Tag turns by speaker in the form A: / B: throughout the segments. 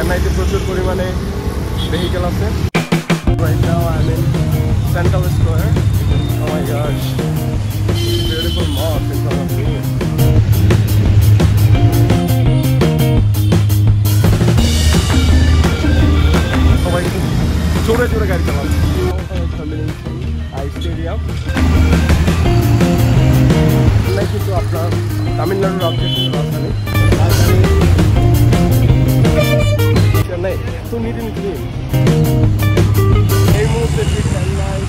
A: চেন্নাইতে প্রচুর পরিমাণে ভেহিকেল আছে। Right now I'm in Central Square. Oh my gosh, beautiful mall in front of me. সবাই জোরে জোরে গাড়ি চালাচ্ছে। স্টেডিয়াম চেন্নাই কিন্তু আপনার তামিলনাড়ুর রাজ্যের রাজধানী। চেন্নাই এত নিট এন্ড ক্লিন। এই মুহূর্তে চেন্নাই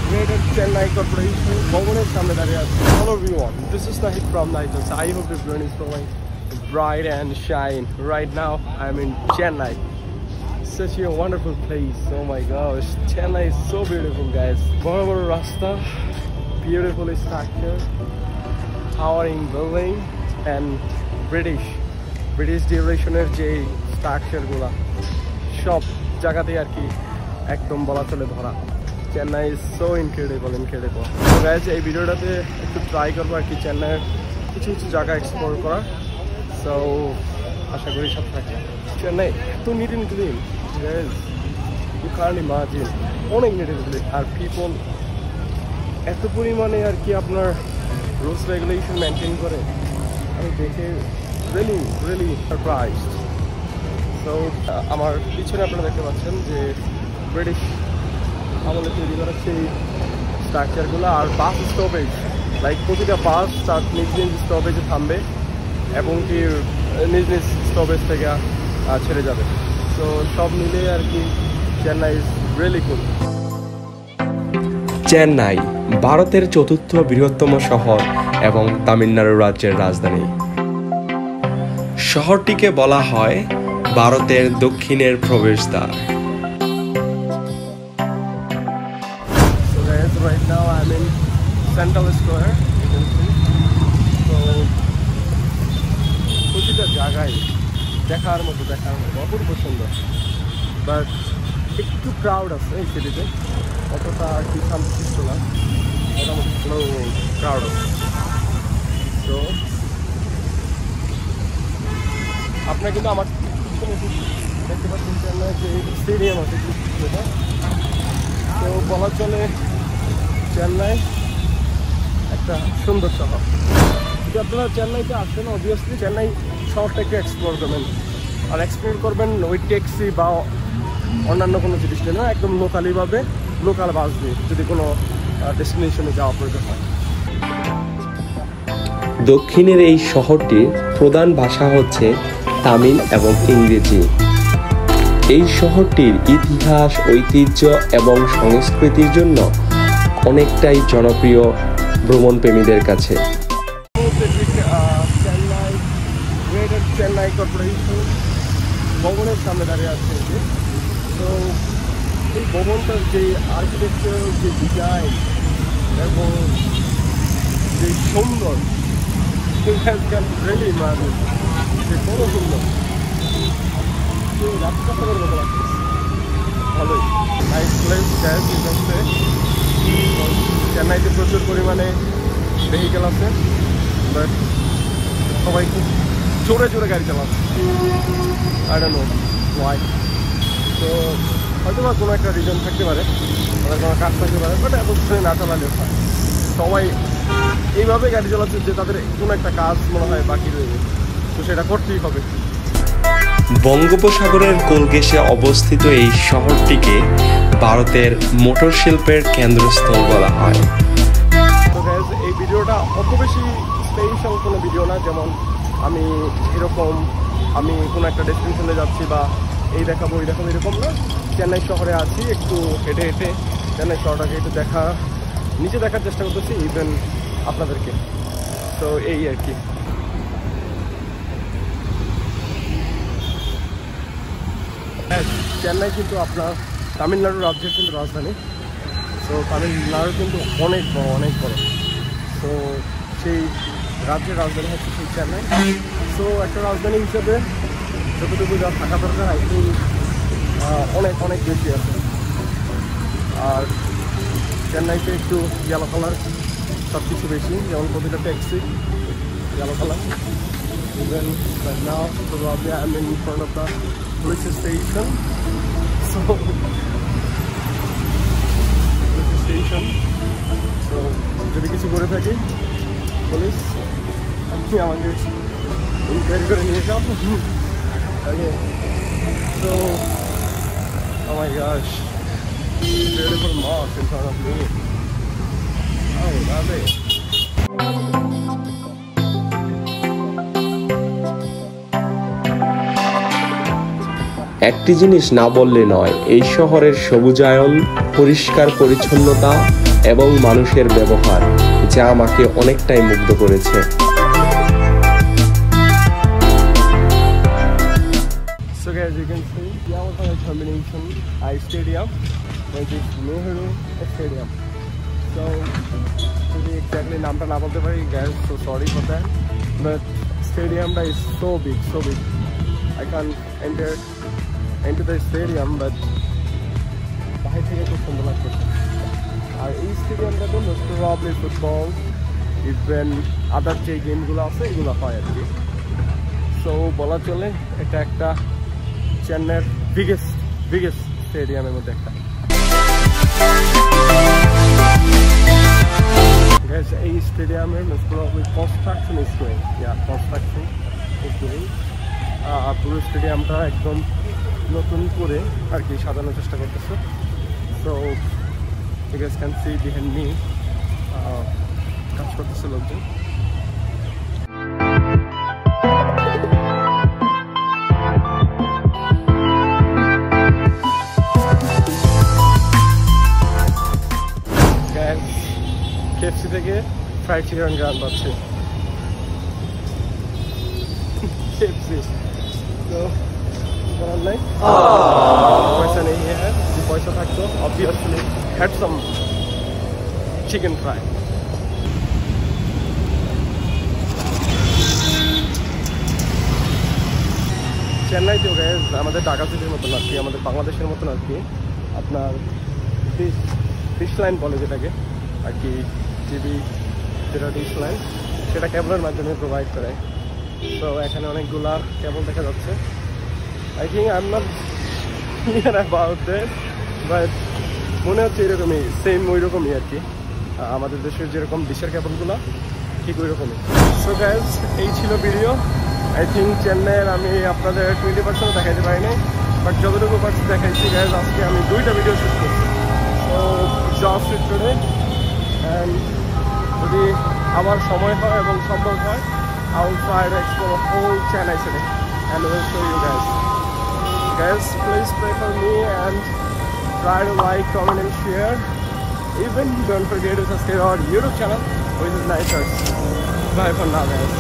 A: গ্রেটার চেন্নাই কর্পোরেশন ভবনের সামনে দাঁড়িয়ে আছে। Hello everyone, this is Nahid from Nahid's. I hope everyone is going bright and shine. Right now I'm in Chennai. Such a wonderful place. Oh my gosh, Chennai is so beautiful, guys. Bora rasta, beautiful structure, towering building, and British durationের যে structure গুলা সব জায়গাতে আর কি একদম বলা চলে ধরা। Chennai is so incredible. তো গাইজ এই ভিডিওটাতে একটু ট্রাই করবো আর কি চেন্নাইয়ের কিছু কিছু জায়গা এক্সপ্লোর করার। সো আশা করি সব থাকে। চেন্নাই এত neat and clean, guys you can't imagine. অনেক নিট এন্ড ক্লিন। আর পিপল এত পরিমাণে আর কি আপনার রুলস রেগুলেশন মেনটেন করে, আমি দেখে রিয়েলি সারপ্রাইজড। সো আমার পিছনে আপনারা দেখতে পাচ্ছেন যে ব্রিটিশ আমলে তৈরি করা সেই স্ট্রাকচারগুলো। আর বাস স্টপেজ, লাইক প্রতিটা বাস তার নিজ নিজ স্টপেজে থামবে এবং কি নিজ নিজ স্টপেজ থেকে ছেড়ে যাবে। তো সব মিলে আর কি চেন্নাই ইজ রিয়েলি কুল।
B: চেন্নাই ভারতের চতুর্থ বৃহত্তম শহর এবং তামিলনাড়ু রাজ্যের রাজধানী। শহরটিকে বলা হয় ভারতের দক্ষিণের প্রবেশদ্বার।
A: Right now I'm in Central Square. So প্রতিটা জায়গায় দেখার মতো অপূর্ব সুন্দর, বাট একটু ক্রাউড আছে এই সিটিতে। অতটা আর কি শান্তশিষ্ট না, মোটামুটি কোনো ক্রাউড আছে। তো আপনারা কিন্তু আমার দেখতে পাচ্ছেন চেন্নাই যে স্টেডিয়াম আছে যেটা, তো বলা চলে চেন্নাই একটা সুন্দর শহর। যদি আপনারা চেন্নাইতে আসেন, অবভিয়াসলি চেন্নাই শহরটা একটু এক্সপ্লোর করবেন। আর এক্সপ্লোর করবেন ওই ট্যাক্সি বা অন্যান্য কোনো জিনিস নিয়ে না, একদম লোকালিভাবে লোকাল বাস দিয়ে যদি কোনো ডেস্টিনেশনে যাওয়া প্রয়োজন হয়।
B: দক্ষিণের এই শহরটির প্রধান ভাষা হচ্ছে তামিল এবং ইংরেজি। এই শহরটির ইতিহাস, ঐতিহ্য এবং সংস্কৃতির জন্য অনেকটাই জনপ্রিয় ভ্রমণপ্রেমীদের কাছে।
A: চেন্নাই গ্রেটার চেন্নাই কর্পোরেশন ভবনের সামনে দাঁড়িয়ে আছে। তো এই ভবনটার যে আর্কিটেকচার, যে ডিজাইন এবং যে সুন্দর, রিয়েলি ইমাজিন যে কত সুন্দর। রাস্তাঘাটের মতো লাগছে, ভালোই নাইস প্লেস। চেন্নাইতে প্রচুর পরিমাণে ভেহিকেল আছে, বাট সবাই খুব জোরে জোরে গাড়ি চালাচ্ছে। I don't know Y. তো হয়তো বা কোনো একটা রিজন থাকতে পারে, তাদের কোনো কাজ থাকতে পারে, বাট এত জোরে না চালালেও হয়। সবাই এইভাবে গাড়ি চালাচ্ছে যে তাদের কোনো একটা কাজ মনে হয় বাকি রয়ে গেছে, তো সেটা করতেই হবে।
B: বঙ্গোপসাগরের কোল ঘেঁষে অবস্থিত এই শহরটিকে ভারতের মোটর শিল্পের কেন্দ্রস্থল বলা হয়।
A: তো গাইজ এই ভিডিওটা অত বেশি স্পেশাল কোনো ভিডিও না, যেমন আমি কোনো একটা ডেস্টিনেশনে যাচ্ছি বা এই দেখাবো ওই দেখাবো এরকম না। চেন্নাই শহরে আছি, একটু হেঁটে চেন্নাই শহরটাকে একটু নিচে দেখার চেষ্টা করতেছি, ইভেন আপনাদেরকে। তো এই আর কি। চেন্নাই কিন্তু আপনার তামিলনাড়ু রাজ্যের কিন্তু রাজধানী। তো তামিলনাড়ু কিন্তু অনেক বড়। তো সেই রাজ্যের রাজধানী হচ্ছে সেই চেন্নাই। তো একটা রাজধানী হিসেবে যতটুকু যা থাকা দরকার আই থিঙ্ক অনেক বেশি আছে। আর চেন্নাইতে একটু ইয়েলো কালার সব কিছু বেশি, যেমন প্রতিটা taxi yellow colour. Even right now, probably I'm in front of the police station. So police station. So যদি কিছু করে থাকি পুলিশ আপনি আমাকে ইনকোয়ারি করে নিয়ে যাও। Okay. So oh my gosh, beautiful mosque in front of me. Oh, lovely.
B: একটি জিনিস না বললে নয়, এই শহরের সবুজায়ন, পরিষ্কার পরিচ্ছন্নতা এবং মানুষের ব্যবহার যা আমাকে অনেকটাই মুগ্ধ করেছে।
A: So guys, you can see Yamata Termination Stadium, which is Nehru Stadium. So today exactly namta na bolte pari guys, so sorry for that, but stadium is so big, so big. I can't enter into the stadium, but bahar theke খুব সুন্দর লাগছে। আর এই স্টেডিয়ামটাতে most probably football even আদার যে গেমগুলো আছে এগুলো হয় আর কি। সো বলা চলে এটা একটা চেন্নাইয়ের বিগেস্ট স্টেডিয়ামের মধ্যে একটা। এই স্টেডিয়ামের most probably construction is going, construction is going. পুরো স্টেডিয়ামটা একদম নতুন করে আর কি সাজানোর চেষ্টা করতেছে। So you guys can see behind me কাজ করতেছে লোকজন। KFC থেকে ফ্রাইড চিকেন গান পাচ্ছি। KFC তো বলার নাই, পয়সা নেই হ্যাঁ, যদি পয়সা থাকতো obviously had some chicken fry. চেন্নাইতেও গাইজ আমাদের ঢাকা সিটির মতন আর কি, আমাদের বাংলাদেশের মতন আর কি, আপনার ডিশ লাইন বলে যেটাকে আর কি, টিভি যেটা ডিশ লাইন সেটা কেবলের মাধ্যমে প্রোভাইড করে। তো এখানে অনেকগুলা কেবল দেখা যাচ্ছে। I think I'm not clear about this, but মনে হচ্ছে এরকমই সেম ওই রকমই আর কি, আমাদের দেশের যেরকম ডিশের কেবলগুলো ঠিক ওই রকমই। সো গাইজ এই ছিল ভিডিও। আই থিঙ্ক চেন্নাইয়ের আমি আপনাদের 20% দেখাইতে পারিনি, বাট যতটুকু পারছি দেখাইছি গাইজ। আজকে আমি 2টা ভিডিও শ্যুট করছি। সো জব শ্যুট করে অ্যান্ড যদি আমার সময় হয় এবং সম্ভব হয় I will try to explore whole Chennai city and will show you guys. Guys, please pray for me and try to like, comment and share. Even don't forget to subscribe our YouTube channel, which is Night Search. Bye for now guys.